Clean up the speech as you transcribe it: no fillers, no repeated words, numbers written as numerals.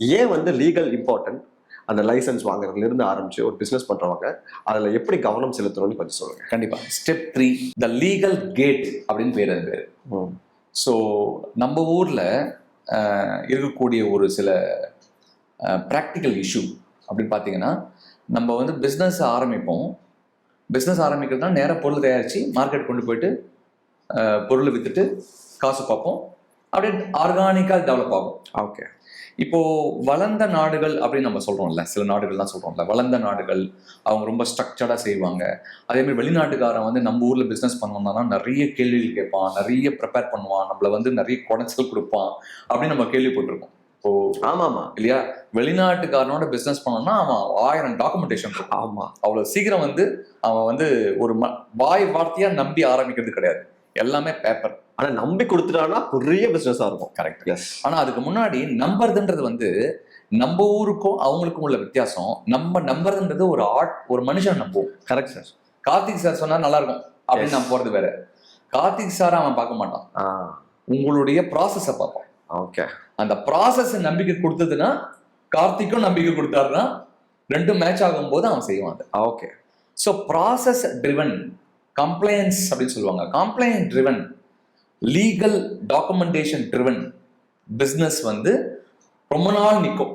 ஏன் வந்து legal important? அந்த லைசன்ஸ் வாங்குறதுல இருந்து ஆரம்பிச்சு ஒரு பிசினஸ் பண்றவங்க அதுல எப்படி கவனம் செலுத்தணும்னு கொஞ்சம் சொல்லுங்க. கண்டிப்பா. ஸ்டெப் 3 த லீகல் கேட் அப்படின்னு பேர் அது பேர். ஸோ நம்ம ஊர்ல இருக்கக்கூடிய ஒரு சில ப்ராக்டிக்கல் இஷ்யூ அப்படின்னு பார்த்தீங்கன்னா, நம்ம வந்து பிஸ்னஸ் ஆரம்பிப்போம். பிஸ்னஸ் ஆரம்பிக்கிறதுனா நேராக பொருள் தயாரித்து மார்க்கெட் கொண்டு போயிட்டு பொருளை விற்றுட்டு காசு பார்ப்போம். அப்படியே ஆர்கானிக்காக டெவலப் ஆகும். ஓகே. இப்போ வளர்ந்த நாடுகள் அப்படின்னு நம்ம சொல்றோம்ல, சில நாடுகள்லாம் சொல்றோம்ல, வளர்ந்த நாடுகள் அவங்க ரொம்ப ஸ்ட்ரக்சர்டா செய்வாங்க. அதே மாதிரி வெளிநாட்டுக்காரன் வந்து நம்ம ஊர்ல பிசினஸ் பண்ணோம்னா நிறைய கேள்விகள் கேட்பான், நிறைய ப்ரிப்பேர் பண்ணுவான், நம்மள வந்து நிறைய குடைச்சல் கொடுப்பான் அப்படின்னு நம்ம கேள்விப்பட்டிருக்கோம். இப்போ ஆமாமா இல்லையா, வெளிநாட்டுக்காரனோட பிசினஸ் பண்ணோம்னா அவன் 1000 டாக்குமெண்டேஷன் இருக்கும். ஆமா, அவ்வளவு சீக்கிரம் வந்து அவன் வந்து ஒரு வாய் வார்த்தையா நம்பி ஆரம்பிக்கிறது கிடையாது, எல்லாமே பேப்பர். ஆனா நம்பி கொடுத்துட்டானா பெரிய பிசினஸா இருக்கும். கரெக்ட். எஸ். ஆனா அதுக்கு முன்னாடி நம்புறதுன்றது வந்து நம்ம ஊருக்கும் அவங்களுக்கும் உள்ள வித்தியாசம். நம்ம நம்புறதுன்றது ஒரு ஒரு மனுஷன் நம்புவோம். Correct sir. கார்த்திக் சார் சொன்னா நல்லா இருக்கும் அப்படின்னு நான் போறது வேற. கார்த்திக் சார் அவன் பார்க்க மாட்டான், உங்களுடைய ப்ராசஸ பார்ப்பான். ஓகே. அந்த ப்ராசஸ் நம்பிக்கை கொடுத்ததுன்னா, கார்த்திக்கும் நம்பிக்கை கொடுத்தாருன்னா ரெண்டும் மேட்ச் ஆகும் போது அவன் செய்வான். Okay. So process driven compliance அப்படின்னு சொல்லுவாங்க. Complaint driven legal documentation driven business வந்து ரொம்ப நாள் நிற்கும்.